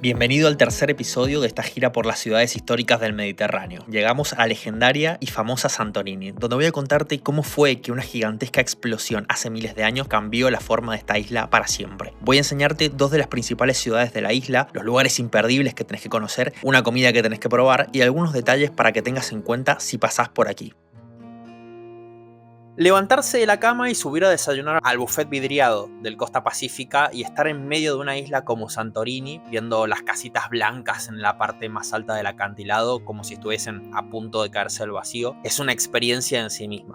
Bienvenido al tercer episodio de esta gira por las ciudades históricas del Mediterráneo. Llegamos a la legendaria y famosa Santorini, donde voy a contarte cómo fue que una gigantesca explosión hace miles de años cambió la forma de esta isla para siempre. Voy a enseñarte dos de las principales ciudades de la isla, los lugares imperdibles que tenés que conocer, una comida que tenés que probar y algunos detalles para que tengas en cuenta si pasás por aquí. Levantarse de la cama y subir a desayunar al buffet vidriado del Costa Pacífica y estar en medio de una isla como Santorini, viendo las casitas blancas en la parte más alta del acantilado como si estuviesen a punto de caerse al vacío, es una experiencia en sí misma.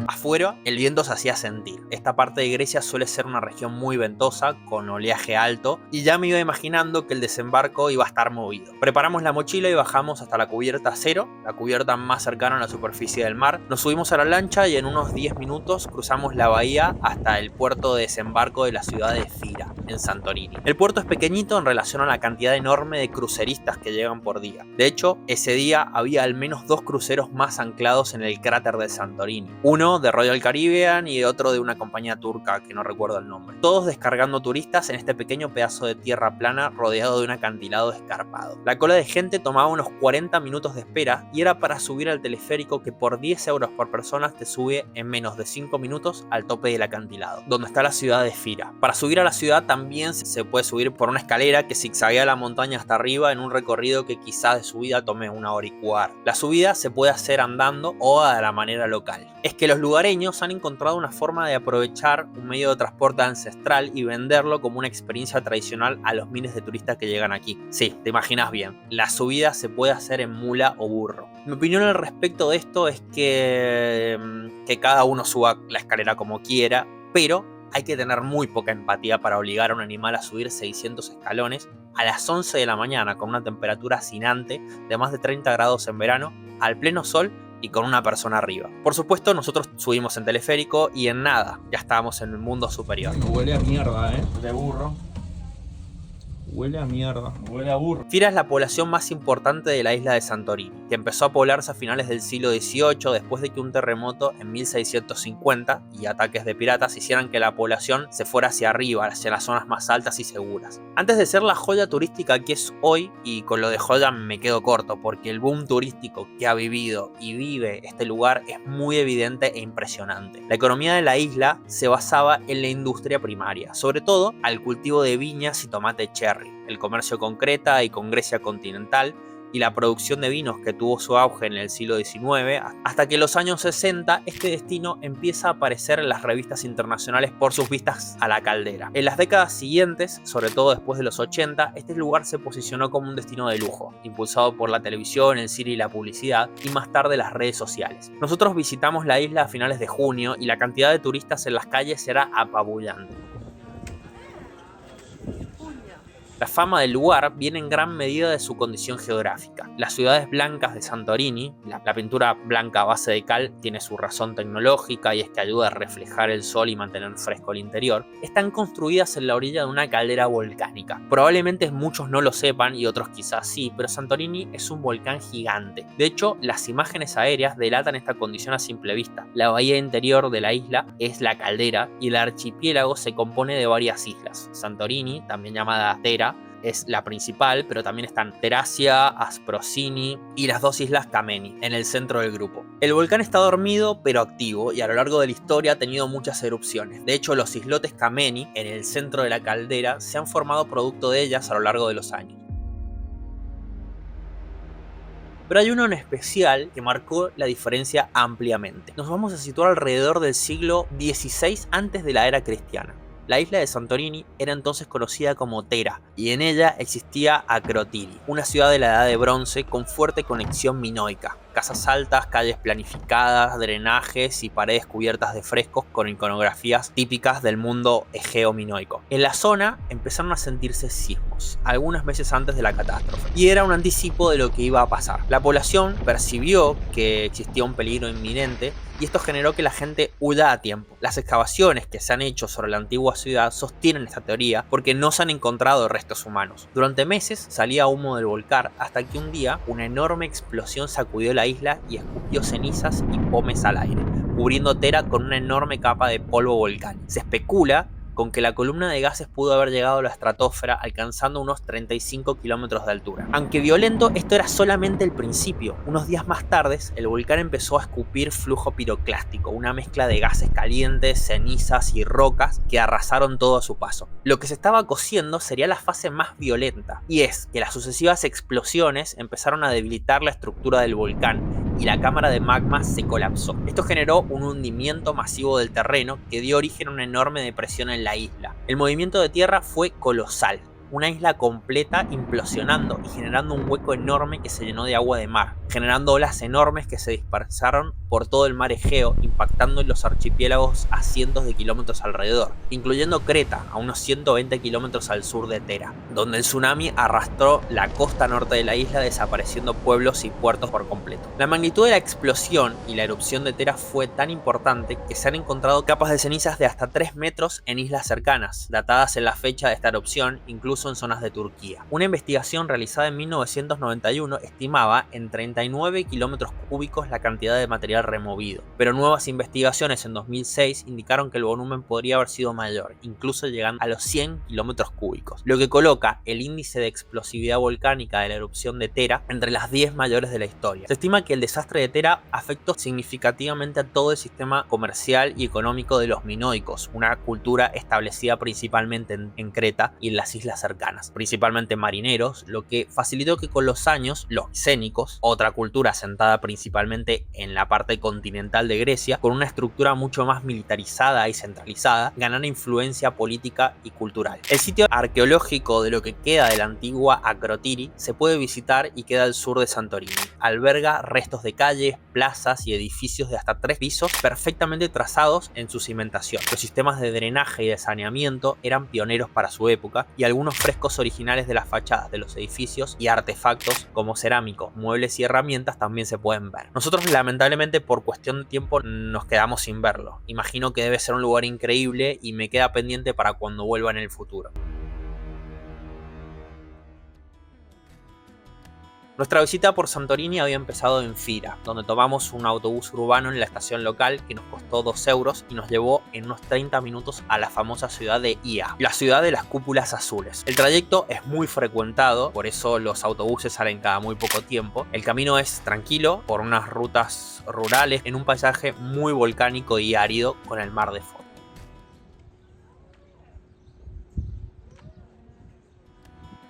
Afuera, el viento se hacía sentir. Esta parte de Grecia suele ser una región muy ventosa, con oleaje alto, y ya me iba imaginando que el desembarco iba a estar movido. Preparamos la mochila y bajamos hasta la cubierta cero, la cubierta más cercana a la superficie del mar. Nos subimos a la lancha y en unos 10 minutos cruzamos la bahía hasta el puerto de desembarco de la ciudad de Fira, en Santorini. El puerto es pequeñito en relación a la cantidad enorme de cruceristas que llegan por día. De hecho, ese día había al menos 2 cruceros más anclados en el cráter de Santorini. Uno de Royal Caribbean y otro de una compañía turca que no recuerdo el nombre. Todos descargando turistas en este pequeño pedazo de tierra plana rodeado de un acantilado escarpado. La cola de gente tomaba unos 40 minutos de espera y era para subir al teleférico que por 10 euros por persona te sube en menos de 5 minutos al tope del acantilado, donde está la ciudad de Fira. Para subir a la ciudad también se puede subir por una escalera que zigzaguea la montaña hasta arriba en un recorrido que quizás de subida tome 1 hora y cuarto. La subida se puede hacer andando o a la manera local. Es que los lugareños han encontrado una forma de aprovechar un medio de transporte ancestral y venderlo como una experiencia tradicional a los miles de turistas que llegan aquí. Sí, te imaginas bien, la subida se puede hacer en mula o burro. Mi opinión al respecto de esto es que cada uno suba la escalera como quiera, pero hay que tener muy poca empatía para obligar a un animal a subir 600 escalones a las 11 de la mañana con una temperatura hacinante de más de 30 grados en verano, al pleno sol y con una persona arriba. Por supuesto, nosotros subimos en teleférico y en nada, ya estábamos en el mundo superior. Huele a mierda, de burro. Huele a mierda. Huele a burro. Fira es la población más importante de la isla de Santorini, que empezó a poblarse a finales del siglo XVIII después de que un terremoto en 1650 y ataques de piratas hicieran que la población se fuera hacia arriba, hacia las zonas más altas y seguras. Antes de ser la joya turística que es hoy, y con lo de joya me quedo corto porque el boom turístico que ha vivido y vive este lugar es muy evidente e impresionante. La economía de la isla se basaba en la industria primaria, sobre todo al cultivo de viñas y tomate cherry, el comercio con Creta y con Grecia continental y la producción de vinos que tuvo su auge en el siglo XIX, hasta que en los años 60 este destino empieza a aparecer en las revistas internacionales por sus vistas a la caldera. En las décadas siguientes, sobre todo después de los 80, este lugar se posicionó como un destino de lujo, impulsado por la televisión, el cine y la publicidad, y más tarde las redes sociales. Nosotros visitamos la isla a finales de junio y la cantidad de turistas en las calles era apabullante. La fama del lugar viene en gran medida de su condición geográfica. Las ciudades blancas de Santorini, la pintura blanca a base de cal tiene su razón tecnológica y es que ayuda a reflejar el sol y mantener fresco el interior, están construidas en la orilla de una caldera volcánica. Probablemente muchos no lo sepan y otros quizás sí, pero Santorini es un volcán gigante. De hecho, las imágenes aéreas delatan esta condición a simple vista. La bahía interior de la isla es la caldera y el archipiélago se compone de varias islas. Santorini, también llamada Thera, es la principal, pero también están Teracia, Asprosini y las 2 islas Kameni, en el centro del grupo. El volcán está dormido pero activo y a lo largo de la historia ha tenido muchas erupciones. De hecho, los islotes Kameni, en el centro de la caldera, se han formado producto de ellas a lo largo de los años. Pero hay uno en especial que marcó la diferencia ampliamente. Nos vamos a situar alrededor del siglo XVI antes de la era cristiana. La isla de Santorini era entonces conocida como Thera y en ella existía Akrotiri, una ciudad de la Edad de Bronce con fuerte conexión minoica. Casas altas, calles planificadas, drenajes y paredes cubiertas de frescos con iconografías típicas del mundo egeo-minoico. En la zona empezaron a sentirse sismos, algunos meses antes de la catástrofe, y era un anticipo de lo que iba a pasar. La población percibió que existía un peligro inminente y esto generó que la gente huya a tiempo. Las excavaciones que se han hecho sobre la antigua ciudad sostienen esta teoría porque no se han encontrado restos humanos. Durante meses salía humo del volcán hasta que un día una enorme explosión sacudió la isla y escupió cenizas y pomes al aire, cubriendo Thera con una enorme capa de polvo volcánico. Se especula con que la columna de gases pudo haber llegado a la estratosfera alcanzando unos 35 kilómetros de altura. Aunque violento, esto era solamente el principio. Unos días más tarde, el volcán empezó a escupir flujo piroclástico, una mezcla de gases calientes, cenizas y rocas que arrasaron todo a su paso. Lo que se estaba cociendo sería la fase más violenta, y es que las sucesivas explosiones empezaron a debilitar la estructura del volcán y la cámara de magma se colapsó. Esto generó un hundimiento masivo del terreno que dio origen a una enorme depresión en la isla. El movimiento de tierra fue colosal. Una isla completa implosionando y generando un hueco enorme que se llenó de agua de mar, generando olas enormes que se dispersaron por todo el mar Egeo, impactando en los archipiélagos a cientos de kilómetros alrededor, incluyendo Creta, a unos 120 kilómetros al sur de Thera, donde el tsunami arrastró la costa norte de la isla, desapareciendo pueblos y puertos por completo. La magnitud de la explosión y la erupción de Thera fue tan importante que se han encontrado capas de cenizas de hasta 3 metros en islas cercanas, datadas en la fecha de esta erupción, incluso en zonas de Turquía. Una investigación realizada en 1991 estimaba en 39 kilómetros cúbicos la cantidad de material removido, pero nuevas investigaciones en 2006 indicaron que el volumen podría haber sido mayor, incluso llegando a los 100 kilómetros cúbicos, lo que coloca el índice de explosividad volcánica de la erupción de Thera entre las 10 mayores de la historia. Se estima que el desastre de Thera afectó significativamente a todo el sistema comercial y económico de los minoicos, una cultura establecida principalmente en Creta y en las islas cercanas, principalmente marineros, lo que facilitó que con los años los micénicos, otra cultura asentada principalmente en la parte continental de Grecia, con una estructura mucho más militarizada y centralizada, ganaran influencia política y cultural. El sitio arqueológico de lo que queda de la antigua Akrotiri se puede visitar y queda al sur de Santorini. Alberga restos de calles, plazas y edificios de hasta 3 pisos perfectamente trazados en su cimentación. Los sistemas de drenaje y de saneamiento eran pioneros para su época, y algunos frescos originales de las fachadas de los edificios y artefactos como cerámicos, muebles y herramientas también se pueden ver. Nosotros lamentablemente por cuestión de tiempo nos quedamos sin verlo. Imagino que debe ser un lugar increíble y me queda pendiente para cuando vuelva en el futuro. Nuestra visita por Santorini había empezado en Fira, donde tomamos un autobús urbano en la estación local que nos costó 2 euros y nos llevó en unos 30 minutos a la famosa ciudad de Ia, la ciudad de las cúpulas azules. El trayecto es muy frecuentado, por eso los autobuses salen cada muy poco tiempo. El camino es tranquilo, por unas rutas rurales, en un paisaje muy volcánico y árido con el mar de fondo.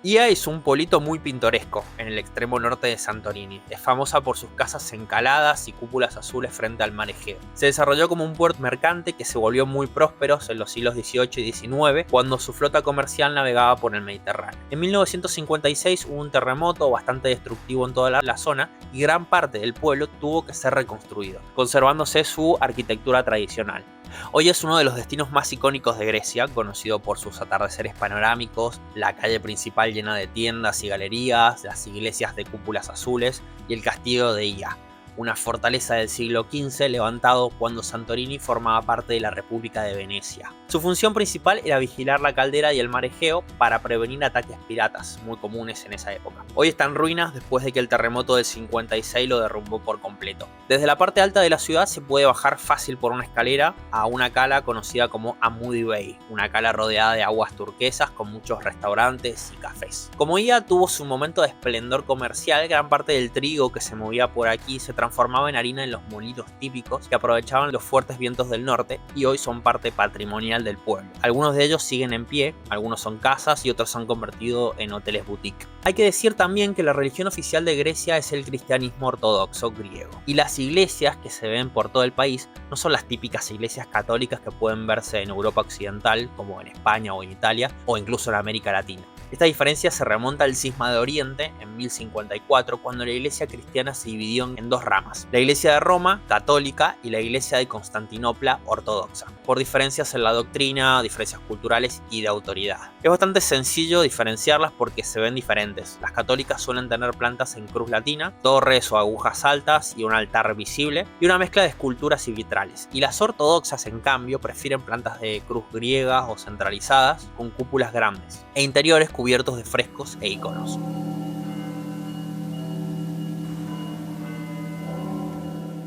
Ia es un pueblito muy pintoresco en el extremo norte de Santorini. Es famosa por sus casas encaladas y cúpulas azules frente al mar Egeo. Se desarrolló como un puerto mercante que se volvió muy próspero en los siglos XVIII y XIX, cuando su flota comercial navegaba por el Mediterráneo. En 1956 hubo un terremoto bastante destructivo en toda la zona y gran parte del pueblo tuvo que ser reconstruido, conservándose su arquitectura tradicional. Hoy es uno de los destinos más icónicos de Grecia, conocido por sus atardeceres panorámicos, la calle principal llena de tiendas y galerías, las iglesias de cúpulas azules y el castillo de Ia, una fortaleza del siglo XV levantado cuando Santorini formaba parte de la República de Venecia. Su función principal era vigilar la caldera y el mar Egeo para prevenir ataques piratas, muy comunes en esa época. Hoy está en ruinas después de que el terremoto del 56 lo derrumbó por completo. Desde la parte alta de la ciudad se puede bajar fácil por una escalera a una cala conocida como Amudi Bay, una cala rodeada de aguas turquesas con muchos restaurantes y cafés. Como Ia tuvo su momento de esplendor comercial, gran parte del trigo que se movía por aquí se transformaba en harina en los molinos típicos que aprovechaban los fuertes vientos del norte y hoy son parte patrimonial del pueblo. Algunos de ellos siguen en pie, algunos son casas y otros se han convertido en hoteles boutique. Hay que decir también que la religión oficial de Grecia es el cristianismo ortodoxo griego, y las iglesias que se ven por todo el país no son las típicas iglesias católicas que pueden verse en Europa occidental, como en España o en Italia, o incluso en América Latina. Esta diferencia se remonta al cisma de Oriente en 1054, cuando la iglesia cristiana se dividió en 2 ramas: la iglesia de Roma, católica, y la iglesia de Constantinopla, ortodoxa, por diferencias en la doctrina, diferencias culturales y de autoridad. Es bastante sencillo diferenciarlas porque se ven diferentes. Las católicas suelen tener plantas en cruz latina, torres o agujas altas y un altar visible, y una mezcla de esculturas y vitrales. Y las ortodoxas, en cambio, prefieren plantas de cruz griegas o centralizadas, con cúpulas grandes, e interiores cubiertos de frescos e iconos.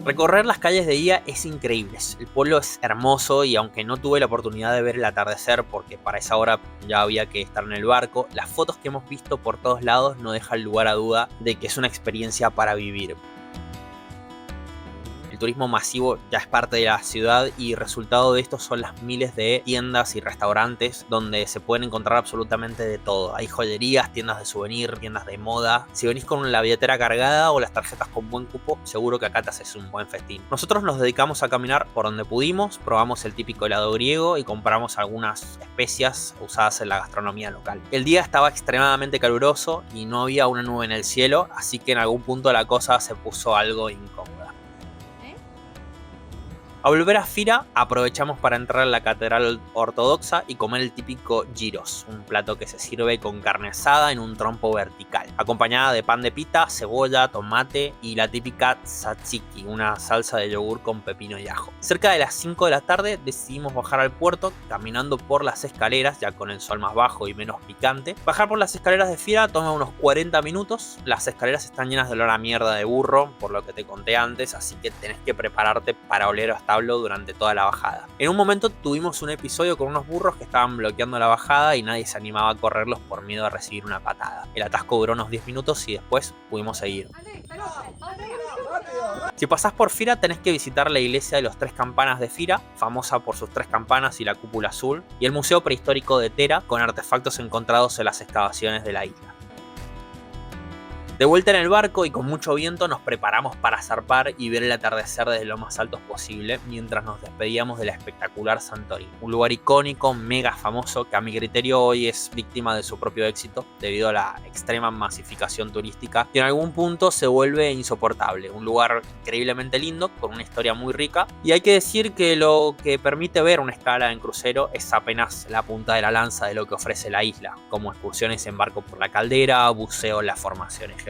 Recorrer las calles de Ica es increíble, el pueblo es hermoso y aunque no tuve la oportunidad de ver el atardecer porque para esa hora ya había que estar en el barco, las fotos que hemos visto por todos lados no dejan lugar a duda de que es una experiencia para vivir. El turismo masivo ya es parte de la ciudad y resultado de esto son las miles de tiendas y restaurantes donde se pueden encontrar absolutamente de todo. Hay joyerías, tiendas de souvenir, tiendas de moda. Si venís con la billetera cargada o las tarjetas con buen cupo, seguro que acá te haces un buen festín. Nosotros nos dedicamos a caminar por donde pudimos, probamos el típico helado griego y compramos algunas especias usadas en la gastronomía local. El día estaba extremadamente caluroso y no había una nube en el cielo, así que en algún punto la cosa se puso algo incómoda. Al volver a Fira, aprovechamos para entrar en la catedral ortodoxa y comer el típico gyros, un plato que se sirve con carne asada en un trompo vertical, acompañada de pan de pita, cebolla, tomate y la típica tzatziki, una salsa de yogur con pepino y ajo. Cerca de las 5 de la tarde decidimos bajar al puerto, caminando por las escaleras, ya con el sol más bajo y menos picante. Bajar por las escaleras de Fira toma unos 40 minutos, las escaleras están llenas de olor a mierda de burro, por lo que te conté antes, así que tenés que prepararte para oler durante toda la bajada. En un momento tuvimos un episodio con unos burros que estaban bloqueando la bajada y nadie se animaba a correrlos por miedo a recibir una patada. El atasco duró unos 10 minutos y después pudimos seguir. Si pasás por Fira tenés que visitar la iglesia de los 3 campanas de Fira, famosa por sus 3 campanas y la cúpula azul, y el museo prehistórico de Tera con artefactos encontrados en las excavaciones de la isla. De vuelta en el barco y con mucho viento nos preparamos para zarpar y ver el atardecer desde lo más alto posible mientras nos despedíamos de la espectacular Santorini, un lugar icónico, mega famoso que a mi criterio hoy es víctima de su propio éxito debido a la extrema masificación turística que en algún punto se vuelve insoportable, un lugar increíblemente lindo con una historia muy rica y hay que decir que lo que permite ver una escala en crucero es apenas la punta de la lanza de lo que ofrece la isla, como excursiones en barco por la caldera, buceo en las formaciones geológicas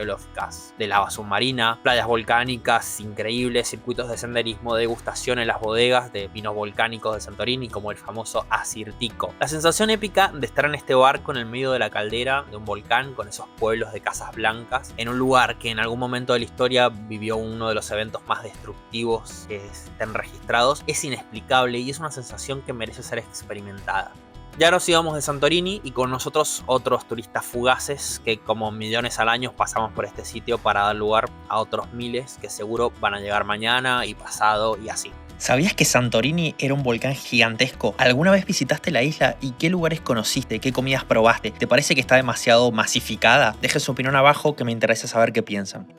de lava submarina, playas volcánicas increíbles, circuitos de senderismo, degustación en las bodegas de vinos volcánicos de Santorini como el famoso Asirtiko. La sensación épica de estar en este barco en el medio de la caldera de un volcán con esos pueblos de casas blancas en un lugar que en algún momento de la historia vivió uno de los eventos más destructivos que estén registrados es inexplicable y es una sensación que merece ser experimentada. Ya nos íbamos de Santorini y con nosotros otros turistas fugaces que como millones al año pasamos por este sitio para dar lugar a otros miles que seguro van a llegar mañana y pasado y así. ¿Sabías que Santorini era un volcán gigantesco? ¿Alguna vez visitaste la isla y qué lugares conociste? ¿Qué comidas probaste? ¿Te parece que está demasiado masificada? Dejen su opinión abajo que me interesa saber qué piensan.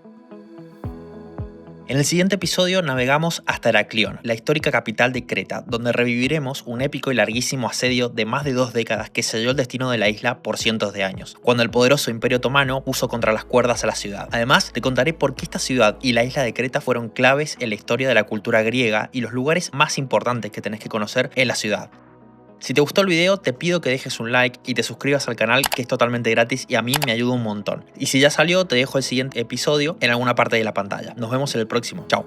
En el siguiente episodio navegamos hasta Heraklión, la histórica capital de Creta, donde reviviremos un épico y larguísimo asedio de más de 2 décadas que selló el destino de la isla por cientos de años, cuando el poderoso Imperio Otomano puso contra las cuerdas a la ciudad. Además, te contaré por qué esta ciudad y la isla de Creta fueron claves en la historia de la cultura griega y los lugares más importantes que tenés que conocer en la ciudad. Si te gustó el video, te pido que dejes un like y te suscribas al canal, que es totalmente gratis y a mí me ayuda un montón. Y si ya salió, te dejo el siguiente episodio en alguna parte de la pantalla. Nos vemos en el próximo. Chao.